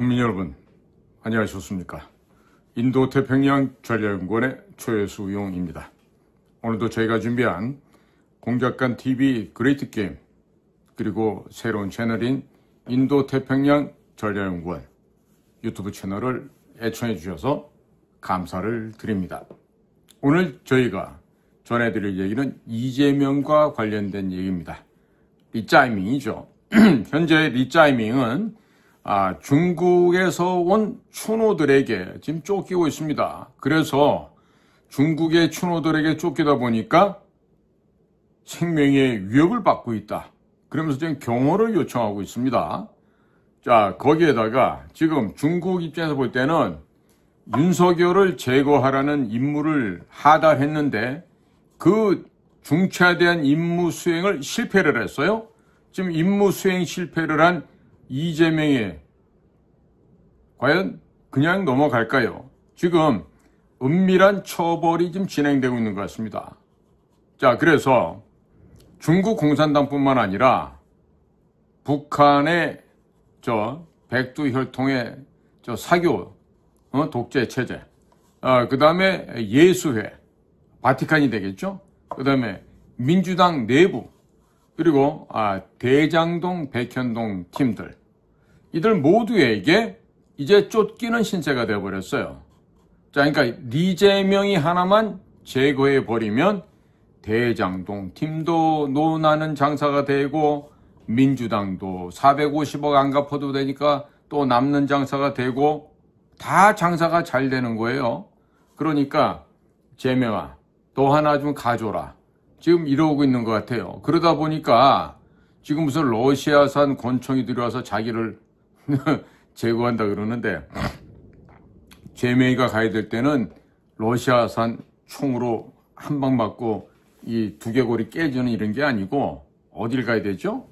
국민 여러분, 안녕하셨습니까? 인도태평양 전략연구원의 최수용입니다. 오늘도 저희가 준비한 공작관 TV 그레이트 게임, 그리고 새로운 채널인 인도태평양 전략연구원 유튜브 채널을 애청해 주셔서 감사를 드립니다. 오늘 저희가 전해드릴 얘기는 이재명과 관련된 얘기입니다. 리짜이밍이죠. 현재 리짜이밍은 중국에서 온 추노들에게 지금 쫓기고 있습니다. 그래서 중국의 추노들에게 쫓기다 보니까 생명의 위협을 받고 있다. 그러면서 지금 경호를 요청하고 있습니다. 자, 거기에다가 지금 중국 입장에서 볼 때는 윤석열을 제거하라는 임무를 하달했는데 그 중차대한 임무 수행을 실패를 했어요. 지금 임무 수행 실패를 한 이재명이 과연 그냥 넘어갈까요? 지금 은밀한 처벌이 지금 진행되고 있는 것 같습니다. 자, 그래서 중국 공산당뿐만 아니라 북한의 백두 혈통의 사교 독재 체제, 그 다음에 예수회, 바티칸이 되겠죠? 그 다음에 민주당 내부, 그리고 대장동, 백현동 팀들, 이들 모두에게 이제 쫓기는 신세가 되어버렸어요. 자, 그러니까 이재명이 하나만 제거해버리면 대장동 팀도 논하는 장사가 되고 민주당도 450억 안 갚아도 되니까 또 남는 장사가 되고 다 장사가 잘 되는 거예요. 그러니까 재명아, 너 하나 좀 가줘라. 지금 이러고 있는 것 같아요. 그러다 보니까 지금 무슨 러시아산 권총이 들어와서 자기를 제거한다 그러는데, 재명이가 가야 될 때는 러시아산 총으로 한 방 맞고 이 두개골이 깨지는 이런 게 아니고 어딜 가야 되죠?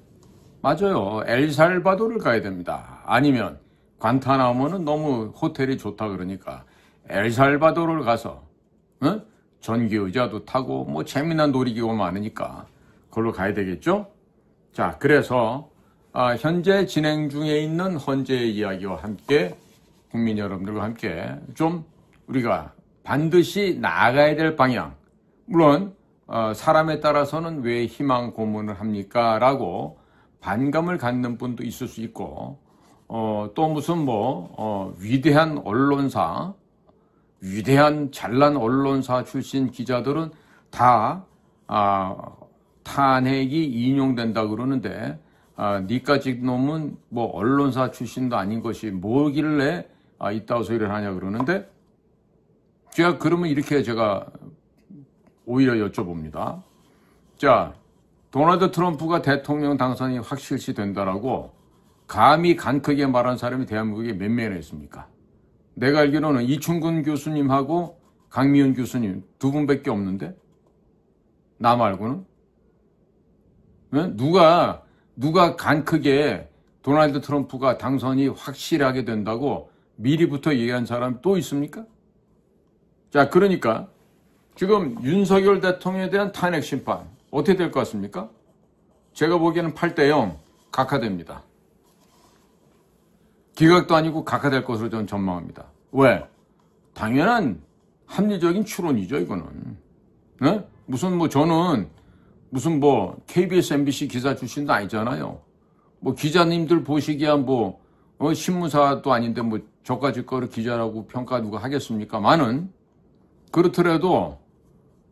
맞아요. 엘살바도를 가야 됩니다. 아니면 관타나모는 너무 호텔이 좋다 그러니까 엘살바도를 가서 전기의자도 타고 뭐 재미난 놀이기구 많으니까 그걸로 가야 되겠죠? 자, 그래서 현재 진행 중에 있는 헌재의 이야기와 함께 국민 여러분들과 함께 좀 우리가 반드시 나아가야 될 방향, 물론 사람에 따라서는 왜 희망 고문을 합니까? 라고 반감을 갖는 분도 있을 수 있고, 또 무슨 위대한 언론사, 위대한 잘난 언론사 출신 기자들은 다 탄핵이 인용된다 그러는데, 니까지 놈은 언론사 출신도 아닌 것이 뭐길래 이따위 소리를 하냐 그러는데, 그러면 이렇게 제가 오히려 여쭤봅니다. 자, 도널드 트럼프가 대통령 당선이 확실시 된다라고 감히 간 크게 말한 사람이 대한민국에 몇 명이나 있습니까? 내가 알기로는 이충근 교수님하고 강미훈 교수님 두 분밖에 없는데, 나 말고는? 누가 간 크게 도널드 트럼프가 당선이 확실하게 된다고 미리부터 얘기한 사람이 또 있습니까? 자, 그러니까 지금 윤석열 대통령에 대한 탄핵 심판 어떻게 될 것 같습니까? 제가 보기에는 8대0 각하됩니다. 기각도 아니고 각하될 것으로 저는 전망합니다. 왜? 당연한 합리적인 추론이죠, 이거는. 네? 저는 KBS, MBC 기자 출신도 아니잖아요. 기자님들 보시기야 신문사도 아닌데 저까지 거를 기자라고 평가 누가 하겠습니까?만은 그렇더라도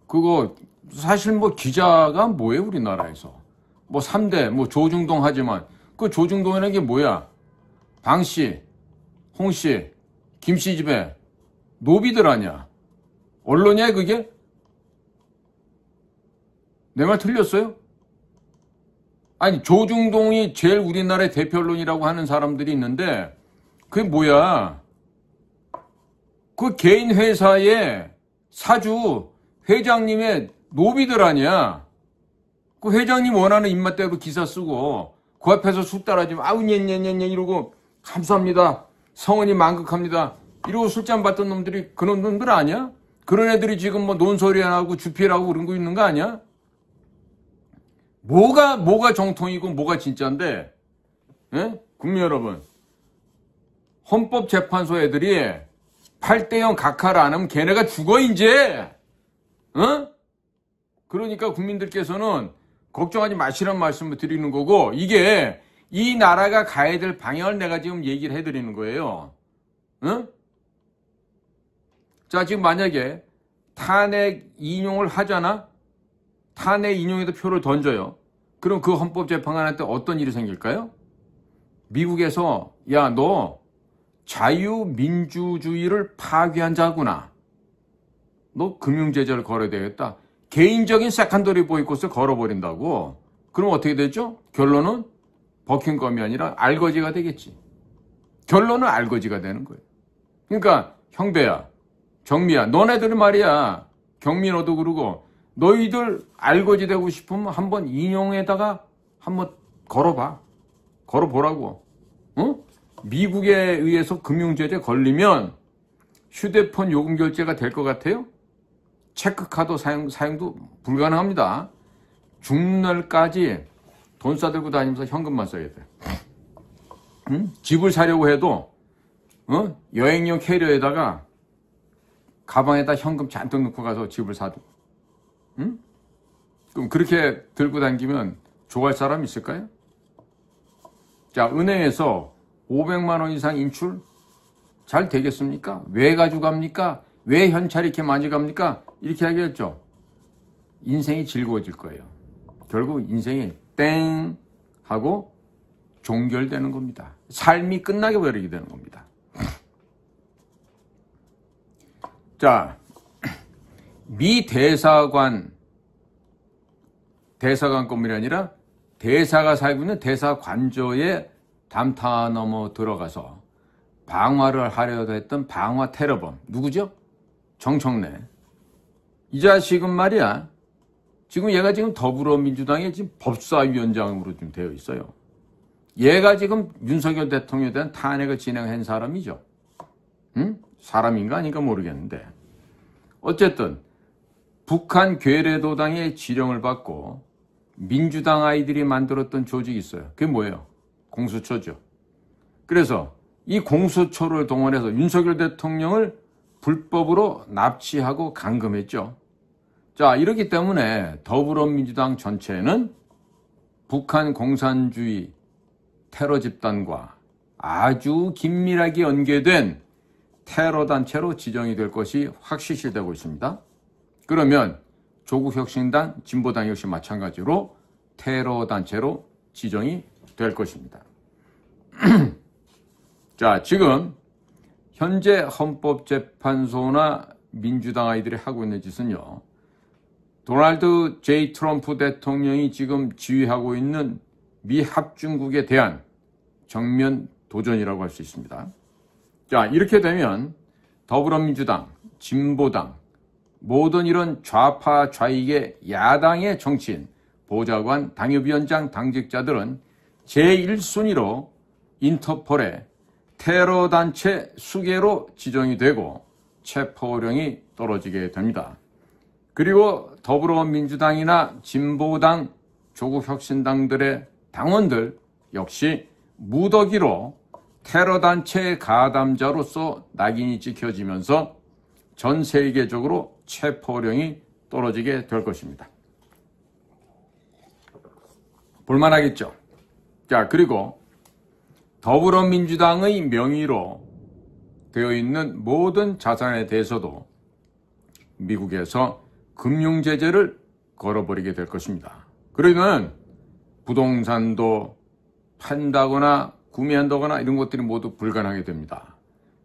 그거 사실 기자가 뭐예요, 우리나라에서. 3대 조중동 하지만 그 조중동이라는 게 뭐야? 방씨, 홍씨, 김씨 집에 노비들 아니야? 언론이야, 그게? 내 말 틀렸어요? 아니, 조중동이 제일 우리나라의 대표 언론이라고 하는 사람들이 있는데 그게 뭐야? 그 개인 회사의 사주 회장님의 노비들 아니야? 그 회장님 원하는 입맛대로 기사 쓰고 그 앞에서 숙달하지만 아우 녜녜녜녜 이러고 감사합니다. 성은이 만극합니다. 이러고 술잔 받던 놈들이 그런 놈들 아니야? 그런 애들이 지금 논소리 안 하고 주필하고 그런 거 있는 거 아니야? 뭐가 정통이고 뭐가 진짜인데? 예? 국민 여러분, 헌법재판소 애들이 8대0 각하를 안 하면 걔네가 죽어 이제. 어? 그러니까 국민들께서는 걱정하지 마시라는 말씀을 드리는 거고, 이게 이 나라가 가야 될 방향을 내가 지금 얘기를 해드리는 거예요. 어? 자, 지금 만약에 탄핵 인용을 하잖아? 탄핵 인용에도 표를 던져요. 그럼 그 헌법재판관한테 어떤 일이 생길까요? 미국에서 야, 너 자유민주주의를 파괴한 자구나. 너 금융제재를 걸어야 되겠다. 개인적인 세컨더리 보이콧을 걸어버린다고. 그럼 어떻게 되죠? 결론은 버킹검이 아니라 알거지가 되겠지. 결론은 알거지가 되는 거예요. 그러니까 형배야, 정미야, 너네들은 말이야, 경미 너도 그러고 너희들 알거지 되고 싶으면 한번 인용에다가 한번 걸어봐. 걸어보라고. 어? 미국에 의해서 금융제재 걸리면 휴대폰 요금 결제가 될 것 같아요? 체크카드 사용도 불가능합니다. 죽는 날까지 돈 싸들고 다니면서 현금만 써야 돼. 응? 집을 사려고 해도 여행용 캐리어에다가 가방에다 현금 잔뜩 넣고 가서 집을 사도. 응? 그럼 그렇게 들고 다니면 좋아할 사람 있을까요? 자, 은행에서 500만 원 이상 인출 잘 되겠습니까? 왜 가져갑니까? 왜 현찰이 이렇게 많이 갑니까? 이렇게 하겠죠. 인생이 즐거워질 거예요. 결국 인생이 땡 하고 종결되는 겁니다. 삶이 끝나게 버리게 되는 겁니다. 자, 미 대사관 건물이 아니라 대사가 살고 있는 대사관저에 담타 넘어 들어가서 방화를 하려고 했던 방화 테러범 누구죠? 정청래. 이 자식은 말이야, 지금 얘가 지금 더불어민주당의 지금 법사위원장으로 지금 되어 있어요. 얘가 지금 윤석열 대통령에 대한 탄핵을 진행한 사람이죠. 응? 사람인가 아닌가 모르겠는데, 어쨌든 북한 괴뢰도당의 지령을 받고 민주당 아이들이 만들었던 조직이 있어요. 그게 뭐예요? 공수처죠. 그래서 이 공수처를 동원해서 윤석열 대통령을 불법으로 납치하고 감금했죠. 자, 이렇기 때문에 더불어민주당 전체는 북한 공산주의 테러 집단과 아주 긴밀하게 연계된 테러 단체로 지정이 될 것이 확실시되고 있습니다. 그러면 조국혁신당, 진보당 역시 마찬가지로 테러 단체로 지정이 될 것입니다. 자, 지금 현재 헌법재판소나 민주당 아이들이 하고 있는 짓은요, 도널드 J. 트럼프 대통령이 지금 지휘하고 있는 미 합중국에 대한 정면 도전이라고 할 수 있습니다. 자, 이렇게 되면 더불어민주당, 진보당, 모든 이런 좌파 좌익의 야당의 정치인, 보좌관, 당협위원장, 당직자들은 제1순위로 인터폴의 테러단체 수괴로 지정이 되고 체포령이 떨어지게 됩니다. 그리고 더불어민주당이나 진보당, 조국혁신당들의 당원들 역시 무더기로 테러단체의 가담자로서 낙인이 찍혀지면서 전 세계적으로 체포령이 떨어지게 될 것입니다. 볼만하겠죠? 자, 그리고 더불어민주당의 명의로 되어 있는 모든 자산에 대해서도 미국에서 금융제재를 걸어버리게 될 것입니다. 그러면 부동산도 판다거나 구매한다거나 이런 것들이 모두 불가능하게 됩니다.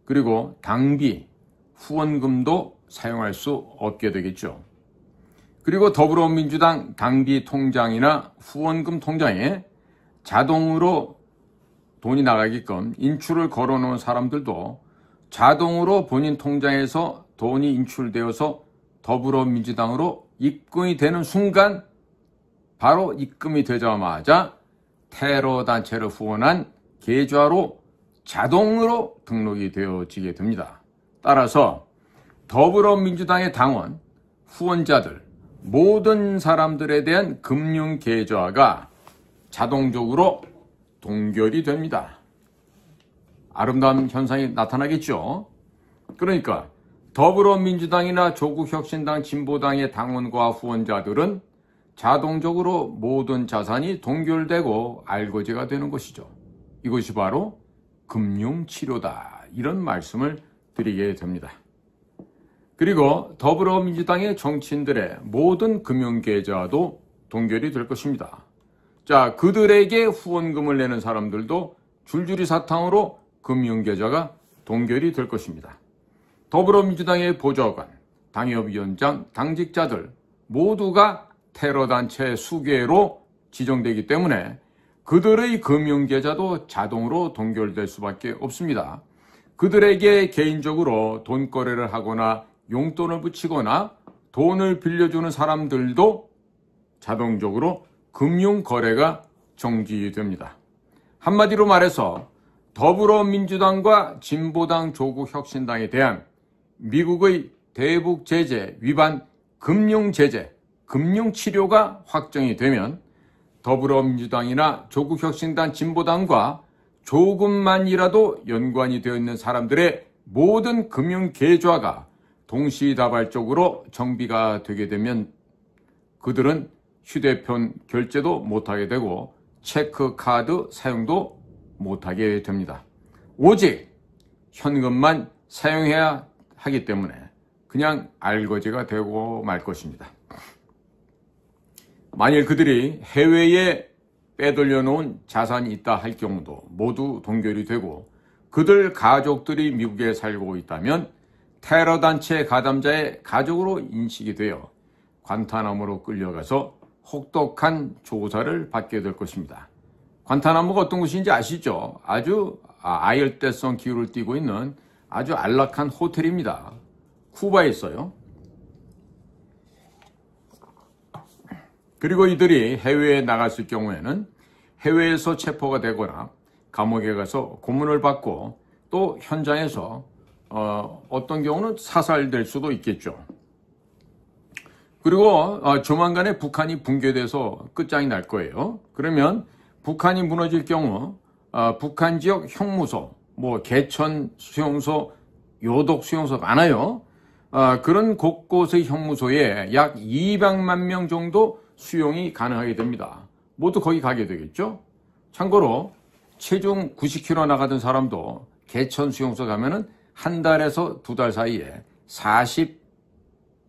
그리고 당비, 후원금도 사용할 수 없게 되겠죠. 그리고 더불어민주당 당비 통장이나 후원금 통장에 자동으로 돈이 나가게끔 인출을 걸어놓은 사람들도 자동으로 본인 통장에서 돈이 인출되어서 더불어민주당으로 입금이 되는 순간 바로 입금이 되자마자 테러 단체를 후원한 계좌로 자동으로 등록이 되어지게 됩니다. 따라서 더불어민주당의 당원, 후원자들, 모든 사람들에 대한 금융 계좌가 자동적으로 동결이 됩니다. 아름다운 현상이 나타나겠죠. 그러니까 더불어민주당이나 조국혁신당, 진보당의 당원과 후원자들은 자동적으로 모든 자산이 동결되고 알거지가 되는 것이죠. 이것이 바로 금융치료다, 이런 말씀을 드리게 됩니다. 그리고 더불어민주당의 정치인들의 모든 금융계좌도 동결이 될 것입니다. 자, 그들에게 후원금을 내는 사람들도 줄줄이 사탕으로 금융계좌가 동결이 될 것입니다. 더불어민주당의 보좌관, 당협위원장, 당직자들 모두가 테러단체 수괴로 지정되기 때문에 그들의 금융계좌도 자동으로 동결될 수밖에 없습니다. 그들에게 개인적으로 돈거래를 하거나 용돈을 붙이거나 돈을 빌려주는 사람들도 자동적으로 금융거래가 정지됩니다. 한마디로 말해서 더불어민주당과 진보당, 조국혁신당에 대한 미국의 대북 제재 위반 금융제재, 금융치료가 확정이 되면 더불어민주당이나 조국혁신당, 진보당과 조금만이라도 연관이 되어 있는 사람들의 모든 금융계좌가 동시다발적으로 정비가 되게 되면 그들은 휴대폰 결제도 못하게 되고 체크카드 사용도 못하게 됩니다. 오직 현금만 사용해야 하기 때문에 그냥 알거지가 되고 말 것입니다. 만일 그들이 해외에 빼돌려 놓은 자산이 있다 할 경우도 모두 동결이 되고 그들 가족들이 미국에 살고 있다면 테러단체 가담자의 가족으로 인식이 되어 관타나무로 끌려가서 혹독한 조사를 받게 될 것입니다. 관타나무가 어떤 곳인지 아시죠? 아주 아열대성 기후를 띠고 있는 아주 안락한 호텔입니다. 쿠바에 있어요. 그리고 이들이 해외에 나갔을 경우에는 해외에서 체포가 되거나 감옥에 가서 고문을 받고 또 현장에서 어떤 경우는 사살될 수도 있겠죠. 그리고 조만간에 북한이 붕괴돼서 끝장이 날 거예요. 그러면 북한이 무너질 경우 북한 지역 형무소, 개천 수용소, 요독 수용소 많아요. 그런 곳곳의 형무소에 약 200만 명 정도 수용이 가능하게 됩니다. 모두 거기 가게 되겠죠. 참고로 체중 90kg 나가던 사람도 개천 수용소 가면은 한 달에서 두 달 사이에 40에서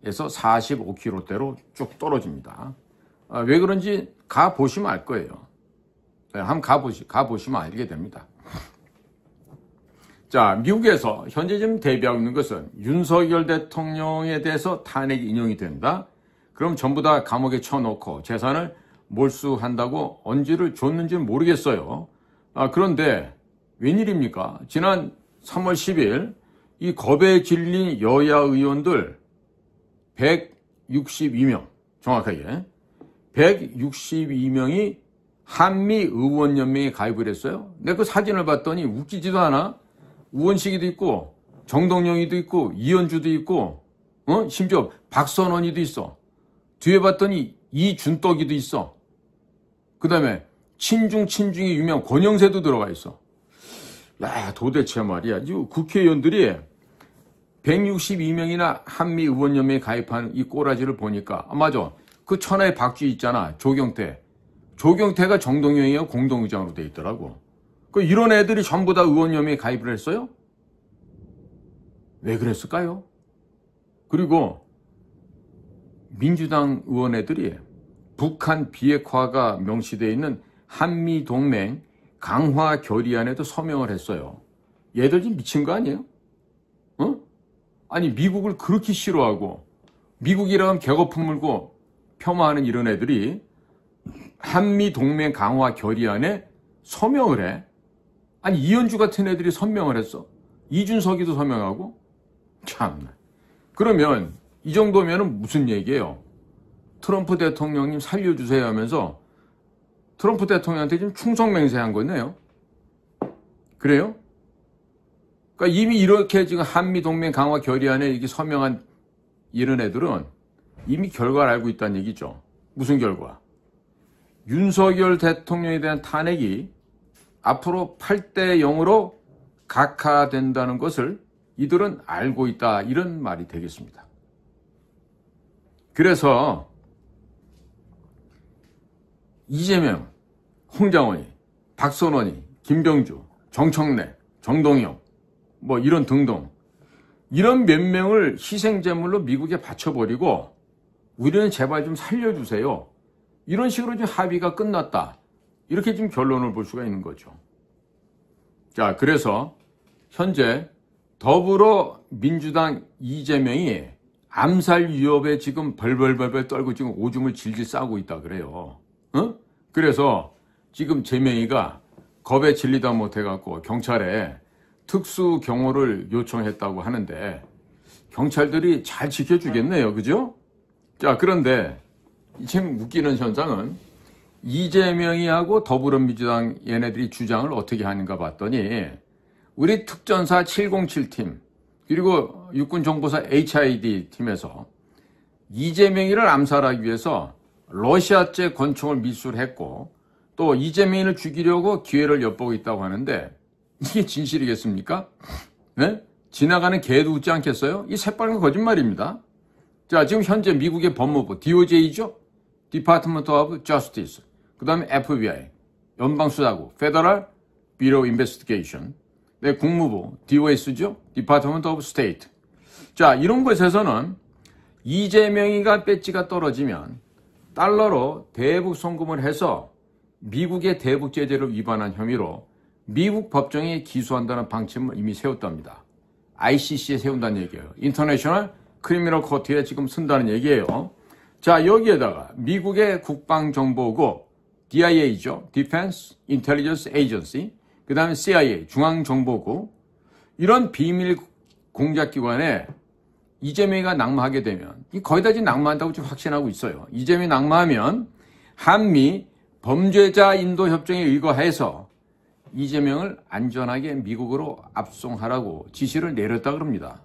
45kg대로 쭉 떨어집니다. 왜 그런지 가보시면 알 거예요. 한번 가보시면 알게 됩니다. 자, 미국에서 현재 지금 대비하고 있는 것은 윤석열 대통령에 대해서 탄핵이 인용이 된다. 그럼 전부 다 감옥에 쳐놓고 재산을 몰수한다고 언지를 줬는지는 모르겠어요. 그런데 웬일입니까? 지난 3월 10일 이 겁에 질린 여야 의원들 162명, 정확하게 162명이 한미의원연맹에 가입을 했어요. 내가 그 사진을 봤더니 웃기지도 않아. 우원식이도 있고 정동영이도 있고 이현주도 있고 심지어 박선원이도 있어. 뒤에 봤더니 이준떡이도 있어. 그 다음에 친중이 유명 권영세도 들어가 있어. 야, 도대체 말이야. 국회의원들이 162명이나 한미의원연맹에 가입한 이 꼬라지를 보니까 맞아. 그 천하의 박쥐 있잖아. 조경태. 조경태가 정동영이하고 공동의장으로 돼 있더라고. 이런 애들이 전부 다 의원연맹에 가입을 했어요? 왜 그랬을까요? 그리고 민주당 의원 애들이 북한 비핵화가 명시되어 있는 한미동맹 강화 결의안에도 서명을 했어요. 얘들 좀 미친 거 아니에요? 아니 미국을 그렇게 싫어하고 미국이라 하면 개거품 물고 폄하하는 이런 애들이 한미동맹 강화 결의안에 서명을 해. 아니 이현주 같은 애들이 서명을 했어. 이준석이도 서명하고. 참나. 그러면 이 정도면 무슨 얘기예요? 트럼프 대통령님 살려주세요 하면서 트럼프 대통령한테 지금 충성맹세한 거네요. 그래요? 그러니까 이미 이렇게 지금 한미동맹 강화 결의안에 이렇게 서명한 이런 애들은 이미 결과를 알고 있다는 얘기죠. 무슨 결과? 윤석열 대통령에 대한 탄핵이 앞으로 8대 0으로 각하된다는 것을 이들은 알고 있다, 이런 말이 되겠습니다. 그래서 이재명, 홍장원이, 박선원이, 김병주, 정청래, 정동영 뭐 이런 등등 이런 몇 명을 희생제물로 미국에 바쳐버리고 우리는 제발 좀 살려주세요. 이런 식으로 지금 합의가 끝났다. 이렇게 지금 결론을 볼 수가 있는 거죠. 자, 그래서 현재 더불어민주당 이재명이 암살 위협에 지금 벌벌벌벌 떨고 지금 오줌을 질질 싸고 있다 그래요. 그래서 지금 재명이가 겁에 질리다 못해갖고 경찰에 특수 경호를 요청했다고 하는데 경찰들이 잘 지켜주겠네요. 그죠? 자, 그런데 참 웃기는 현상은 이재명이하고 더불어민주당 얘네들이 주장을 어떻게 하는가 봤더니 우리 특전사 707팀 그리고 육군정보사 HID 팀에서 이재명이를 암살하기 위해서 러시아제 권총을 밀수했고 또 이재명이를 죽이려고 기회를 엿보고 있다고 하는데 이게 진실이겠습니까? 네? 지나가는 개도 웃지 않겠어요? 이 새빨간 거짓말입니다. 자, 지금 현재 미국의 법무부 DOJ죠? Department of Justice, 그 다음에 FBI, 연방수사국, Federal Bureau of Investigation, 네, 국무부 DOS죠? Department of State. 자, 이런 곳에서는 이재명이가 배지가 떨어지면 달러로 대북 송금을 해서 미국의 대북 제재를 위반한 혐의로 미국 법정에 기소한다는 방침을 이미 세웠답니다. ICC에 세운다는 얘기예요. International Criminal Court에 지금 쓴다는 얘기예요. 자, 여기에다가 미국의 국방정보국 DIA죠. Defense Intelligence Agency, 그 다음에 CIA, 중앙정보국, 이런 비밀 공작기관에 이재명이가 낙마하게 되면 거의 다 지금 낙마한다고 지금 확신하고 있어요. 이재명이 낙마하면 한미 범죄자 인도 협정에 의거해서 이재명을 안전하게 미국으로 압송하라고 지시를 내렸다 그럽니다.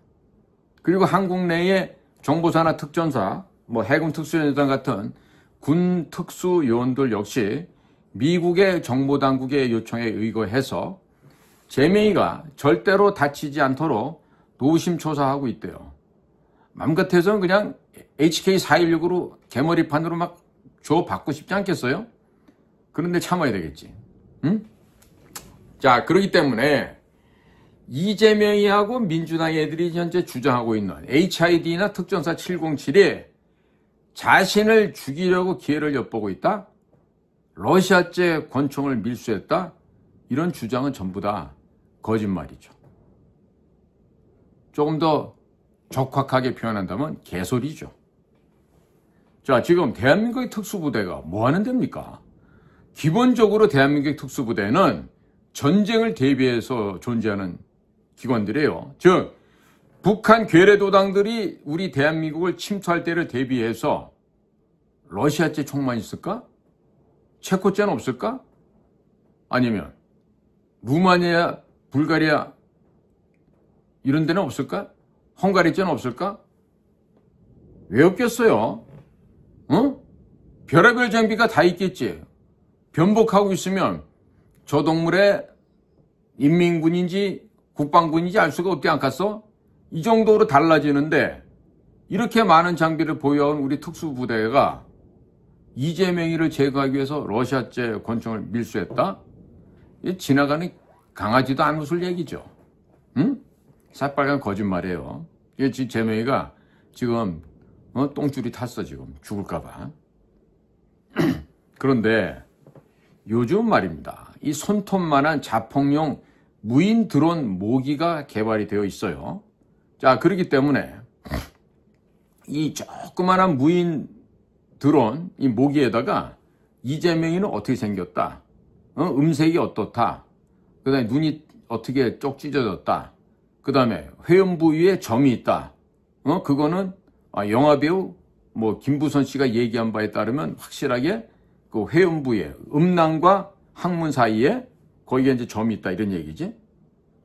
그리고 한국 내의 정보사나 특전사, 뭐 해군 특수연단 같은 군 특수요원들 역시 미국의 정보당국의 요청에 의거해서 재명이가 절대로 다치지 않도록 노심초사하고 있대요. 맘 같아서는 그냥 HK416으로 개머리판으로 막 줘받고 싶지 않겠어요? 그런데 참아야 되겠지. 응? 자, 그렇기 때문에 이재명이하고 민주당 애들이 현재 주장하고 있는 HID나 특전사 707이 자신을 죽이려고 기회를 엿보고 있다? 러시아제 권총을 밀수했다? 이런 주장은 전부 다 거짓말이죠. 조금 더 적확하게 표현한다면 개소리죠. 자, 지금 대한민국의 특수부대가 뭐 하는 데입니까? 기본적으로 대한민국의 특수부대는 전쟁을 대비해서 존재하는 기관들이에요. 즉, 북한 괴뢰도당들이 우리 대한민국을 침투할 때를 대비해서 러시아제 총만 있을까? 체코제는 없을까? 아니면 루마니아, 불가리아 이런 데는 없을까? 헝가리제는 없을까? 왜 없겠어요? 별의별 장비가 다 있겠지. 변복하고 있으면 저 동물의 인민군인지 국방군인지 알 수가 없지 않겠어? 이 정도로 달라지는데 이렇게 많은 장비를 보유한 우리 특수부대가 이재명이를 제거하기 위해서 러시아제 권총을 밀수했다? 이 지나가는 강아지도 안 웃을 얘기죠. 응? 새빨간 거짓말이에요. 이게 지금 재명이가 지금 똥줄이 탔어. 지금 죽을까봐. 그런데 요즘 말입니다. 이 손톱만한 자폭용 무인 드론 모기가 개발이 되어 있어요. 자, 그렇기 때문에 이 조그만한 무인 드론 이 모기에다가 이재명이는 어떻게 생겼다, 음색이 어떻다, 그 다음에 눈이 어떻게 쪽 찢어졌다, 그 다음에 회음 부위에 점이 있다, 그거는 영화배우 뭐 김부선 씨가 얘기한 바에 따르면 확실하게 그 회음 부위에 음낭과 항문 사이에 거기에 이제 점이 있다 이런 얘기지.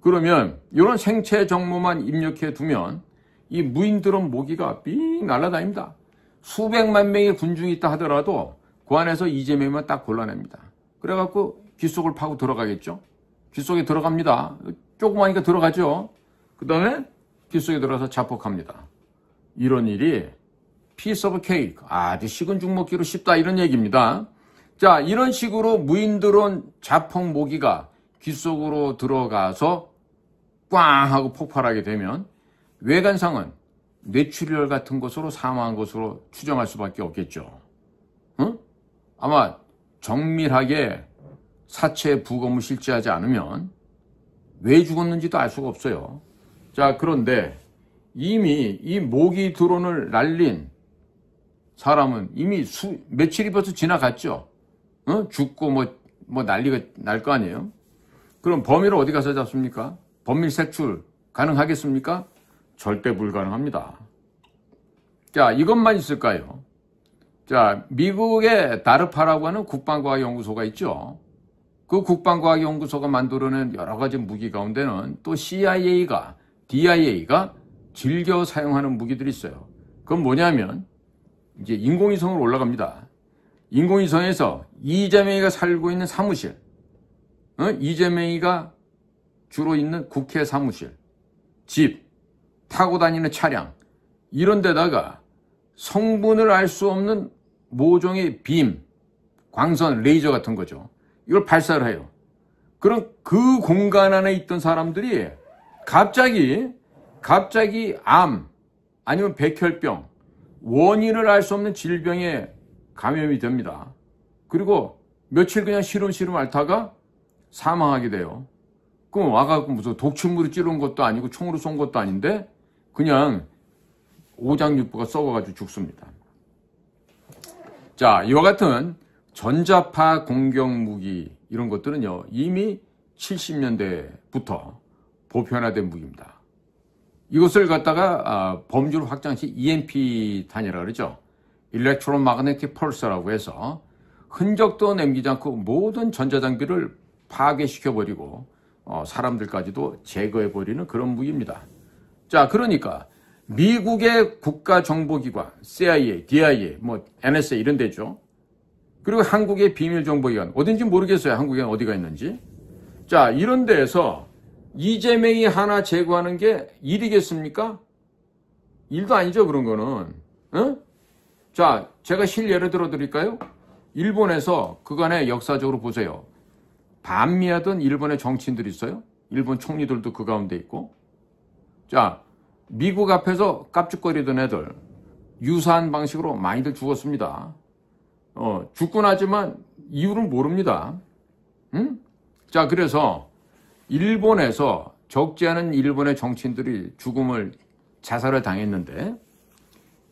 그러면 이런 생체 정보만 입력해 두면 이 무인 드론 모기가 삥 날아다닙니다. 수백만 명의 군중이 있다 하더라도 그 안에서 이재명만 딱 골라냅니다. 그래갖고 귓속을 파고 들어가겠죠. 귀 속에 들어갑니다. 조그마니까 들어가죠. 그 다음에 귀 속에 들어가서 자폭합니다. 이런 일이 piece of cake, 아주 식은 죽 먹기로 쉽다 이런 얘기입니다. 자, 이런 식으로 무인드론 자폭 모기가 귀 속으로 들어가서 꽝 하고 폭발하게 되면 외관상은 뇌출혈 같은 것으로 사망한 것으로 추정할 수밖에 없겠죠. 응? 아마 정밀하게 사체 부검을 실제하지 않으면 왜 죽었는지도 알 수가 없어요. 자, 그런데 이미 이 모기 드론을 날린 사람은 이미 며칠이 벌써 지나갔죠. 죽고 뭐 난리가 날 거 아니에요. 그럼 범인을 어디 가서 잡습니까? 범인 색출 가능하겠습니까? 절대 불가능합니다. 자, 이것만 있을까요? 자, 미국의 다르파라고 하는 국방과학연구소가 있죠. 그 국방과학연구소가 만들어낸 여러 가지 무기 가운데는 또 DIA가 즐겨 사용하는 무기들이 있어요. 그건 뭐냐면 이제 인공위성으로 올라갑니다. 인공위성에서 이재명이가 살고 있는 사무실, 이재명이가 주로 있는 국회 사무실, 집, 타고 다니는 차량 이런 데다가 성분을 알 수 없는 모종의 빔, 광선, 레이저 같은 거죠. 이걸 발사를 해요. 그럼 그 공간 안에 있던 사람들이 갑자기 암 아니면 백혈병, 원인을 알 수 없는 질병에 감염이 됩니다. 그리고 며칠 그냥 시름시름 앓다가 사망하게 돼요. 그럼 와가지고 무슨 독침물을 찌른 것도 아니고 총으로 쏜 것도 아닌데 그냥 오장육부가 썩어가지고 죽습니다. 자, 이와 같은 전자파 공격 무기 이런 것들은요 이미 70년대부터 보편화된 무기입니다. 이것을 갖다가 범주를 확장시 EMP 단위라 그러죠. Electromagnetic Pulse라고 해서 흔적도 남기지 않고 모든 전자장비를 파괴시켜버리고 사람들까지도 제거해버리는 그런 무기입니다. 자, 그러니까 미국의 국가정보기관, CIA, DIA, NSA 이런 데죠. 그리고 한국의 비밀정보기관, 어딘지 모르겠어요. 한국에 어디가 있는지. 자, 이런 데에서 이재명이 하나 제거하는 게 일이겠습니까? 일도 아니죠, 그런 거는. 자, 제가 실예를 들어드릴까요? 일본에서 그간에 역사적으로 보세요. 반미하던 일본의 정치인들이 있어요. 일본 총리들도 그 가운데 있고. 자, 미국 앞에서 깝죽거리던 애들 유사한 방식으로 많이들 죽었습니다. 죽고 나지만 이유를 모릅니다. 자, 그래서 일본에서 적지 않은 일본의 정치인들이 자살을 당했는데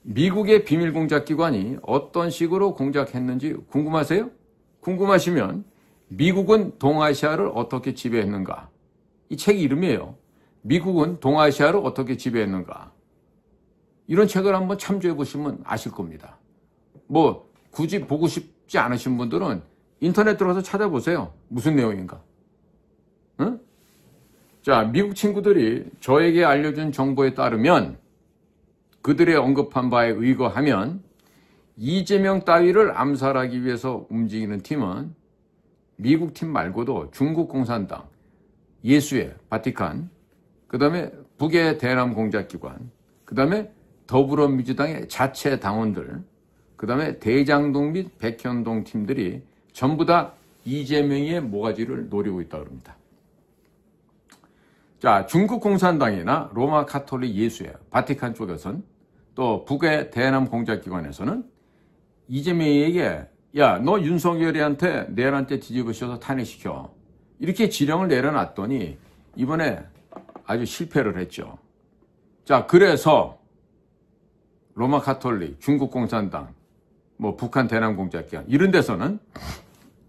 미국의 비밀공작기관이 어떤 식으로 공작했는지 궁금하세요? 궁금하시면 미국은 동아시아를 어떻게 지배했는가? 이 책 이름이에요. 미국은 동아시아를 어떻게 지배했는가? 이런 책을 한번 참조해 보시면 아실 겁니다. 굳이 보고 싶지 않으신 분들은 인터넷 들어가서 찾아보세요. 무슨 내용인가? 응? 자, 미국 친구들이 저에게 알려준 정보에 따르면 그들의 언급한 바에 의거하면 이재명 따위를 암살하기 위해서 움직이는 팀은 미국 팀 말고도 중국 공산당, 예수회, 바티칸, 그 다음에 북의 대남 공작기관, 그 다음에 더불어민주당의 자체 당원들, 그 다음에 대장동 및 백현동 팀들이 전부 다 이재명의 모가지를 노리고 있다고 합니다. 자, 중국 공산당이나 로마 카톨릭 예수회, 바티칸 쪽에서는 또 북의 대남 공작기관에서는 이재명에게 야, 너 윤석열이한테 내란죄 뒤집으셔서 탄핵시켜. 이렇게 지령을 내려놨더니 이번에 아주 실패를 했죠. 자, 그래서 로마 카톨릭, 중국 공산당, 북한 대남 공작기관 이런 데서는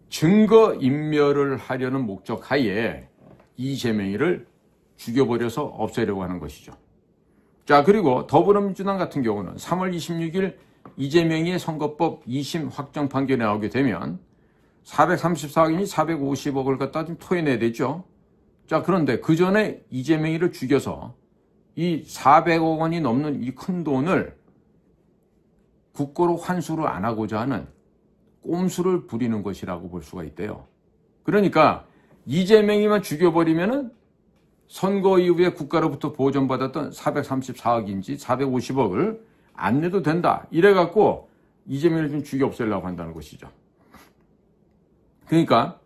증거 인멸을 하려는 목적 하에 이재명이를 죽여버려서 없애려고 하는 것이죠. 자, 그리고 더불어민주당 같은 경우는 3월 26일 이재명의 선거법 2심 확정 판결이 나오게 되면 434억이니 450억을 갖다 좀 토해내야 되죠. 자, 그런데 그 전에 이재명이를 죽여서 이 400억 원이 넘는 이 큰 돈을 국고로 환수를 안 하고자 하는 꼼수를 부리는 것이라고 볼 수가 있대요. 그러니까 이재명이만 죽여버리면은 선거 이후에 국가로부터 보전받았던 434억인지 450억을 안 내도 된다. 이래갖고 이재명을 좀 죽여 없애려고 한다는 것이죠. 그러니까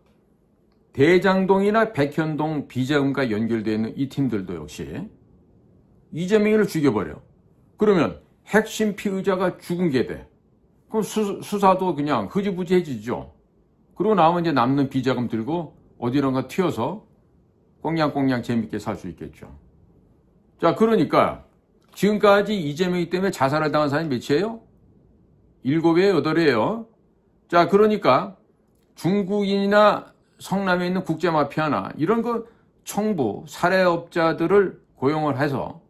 대장동이나 백현동 비자금과 연결되어 있는 이 팀들도 역시 이재명을 죽여버려. 그러면 핵심 피의자가 죽은 게 돼. 그럼 수사도 그냥 흐지부지해지죠. 그러고 나면 이제 남는 비자금 들고 어디론가 튀어서 꽁냥꽁냥 재밌게 살 수 있겠죠. 자, 그러니까 지금까지 이재명이 때문에 자살을 당한 사람이 몇이에요? 7이에요, 8이에요. 자, 그러니까 중국인이나 성남에 있는 국제마피아나 이런 거 청부, 살해업자들을 고용을 해서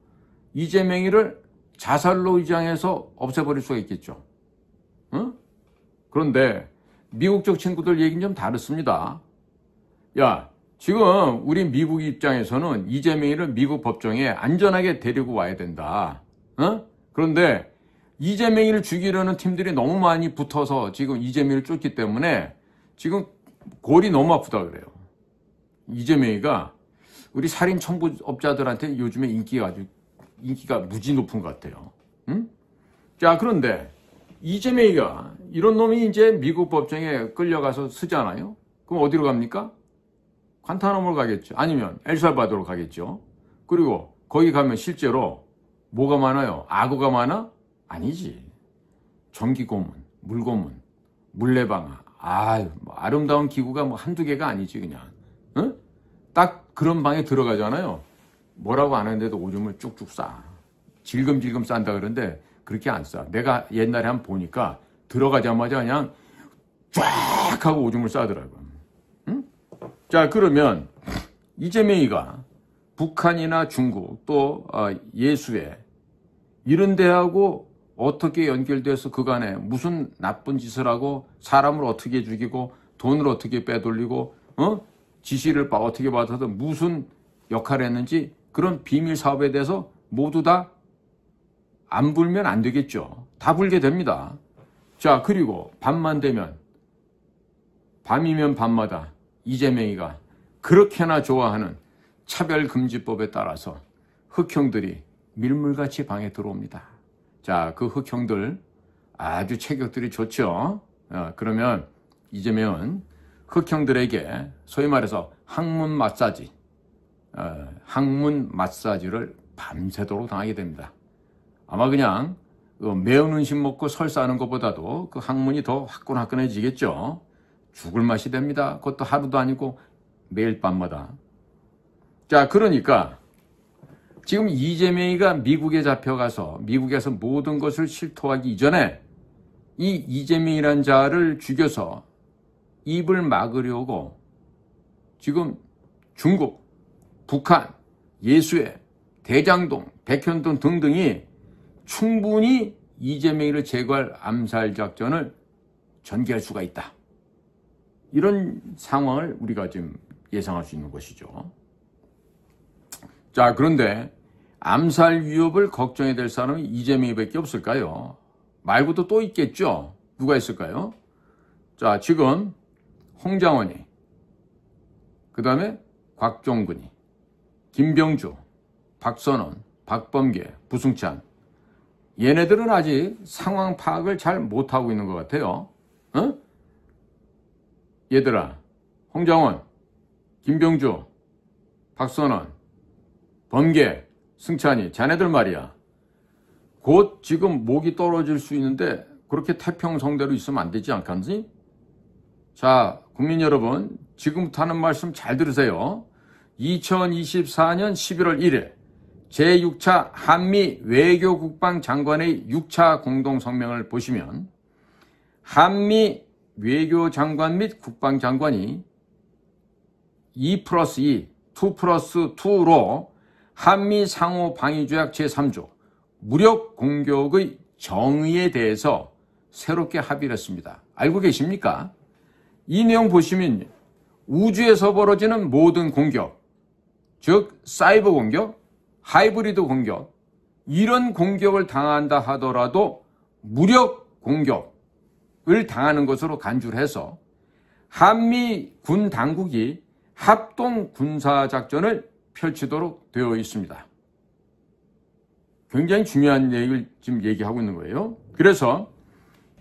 이재명이를 자살로 위장해서 없애버릴 수가 있겠죠. 응? 그런데 미국 쪽 친구들 얘기는 좀 다릅니다. 야, 지금 우리 미국 입장에서는 이재명이를 미국 법정에 안전하게 데리고 와야 된다. 어? 그런데 이재명이를 죽이려는 팀들이 너무 많이 붙어서 지금 이재명이를 쫓기 때문에 지금 골이 너무 아프다 그래요. 이재명이가 우리 살인 청부업자들한테 요즘에 인기가 무지 높은 것 같아요. 응? 자, 그런데 이재명이가 이런 놈이 이제 미국 법정에 끌려가서 쓰잖아요. 그럼 어디로 갑니까? 관타나모로 가겠죠. 아니면 엘살바도로 가겠죠. 그리고 거기 가면 실제로 뭐가 많아요? 악어가 많아? 아니지. 전기고문, 물고문, 물레방아. 아름다운 기구가 뭐 한두 개가 아니지 그냥. 응? 딱 그런 방에 들어가잖아요. 뭐라고 안 하는데도 오줌을 쭉쭉 싸. 질금질금 싼다 그러는데 그렇게 안 싸. 내가 옛날에 한번 보니까 들어가자마자 그냥 쫙 하고 오줌을 싸더라고. 응? 자, 그러면 이재명이가 북한이나 중국 또 예수회 이런 데하고 어떻게 연결돼서 그간에 무슨 나쁜 짓을 하고 사람을 어떻게 죽이고 돈을 어떻게 빼돌리고 지시를 어떻게 받아서 무슨 역할을 했는지 그런 비밀 사업에 대해서 모두 다 안 불면 안 되겠죠. 다 불게 됩니다. 자, 그리고 밤이면 밤마다 이재명이가 그렇게나 좋아하는 차별금지법에 따라서 흑형들이 밀물같이 방에 들어옵니다. 자, 그 흑형들 아주 체격들이 좋죠. 그러면 이재명은 흑형들에게 소위 말해서 항문 마사지를 밤새도록 당하게 됩니다. 아마 그냥 매운 음식 먹고 설사하는 것보다도 그 항문이 더 화끈화끈해지겠죠. 죽을 맛이 됩니다. 그것도 하루도 아니고 매일 밤마다. 자, 그러니까 지금 이재명이가 미국에 잡혀가서 미국에서 모든 것을 실토하기 이전에 이 이재명이란 자를 죽여서 입을 막으려고 지금 중국, 북한, 예수회, 대장동, 백현동 등등이 충분히 이재명이를 제거할 암살 작전을 전개할 수가 있다. 이런 상황을 우리가 지금 예상할 수 있는 것이죠. 자, 그런데 암살 위협을 걱정해야 될 사람이 이재명이밖에 없을까요? 말고도 또 있겠죠. 누가 있을까요? 자, 지금 홍장원이, 그 다음에 곽종근이, 김병주, 박선원, 박범계, 부승찬, 얘네들은 아직 상황 파악을 잘 못하고 있는 것 같아요. 얘들아, 홍장원, 김병주, 박선원, 범계, 승찬이, 자네들 말이야. 곧 지금 목이 떨어질 수 있는데 그렇게 태평성대로 있으면 안 되지 않겠니? 자, 국민 여러분, 지금부터 하는 말씀 잘 들으세요. 2024년 11월 1일 제6차 한미 외교국방장관의 6차 공동성명을 보시면 한미 외교장관 및 국방장관이 2+2, 2+2로 한미 상호 방위조약 제3조 무력 공격의 정의에 대해서 새롭게 합의를 했습니다. 알고 계십니까? 이 내용 보시면 우주에서 벌어지는 모든 공격, 즉 사이버 공격, 하이브리드 공격, 이런 공격을 당한다 하더라도 무력 공격을 당하는 것으로 간주를 해서 한미 군 당국이 합동 군사작전을 펼치도록 되어 있습니다. 굉장히 중요한 얘기를 지금 얘기하고 있는 거예요. 그래서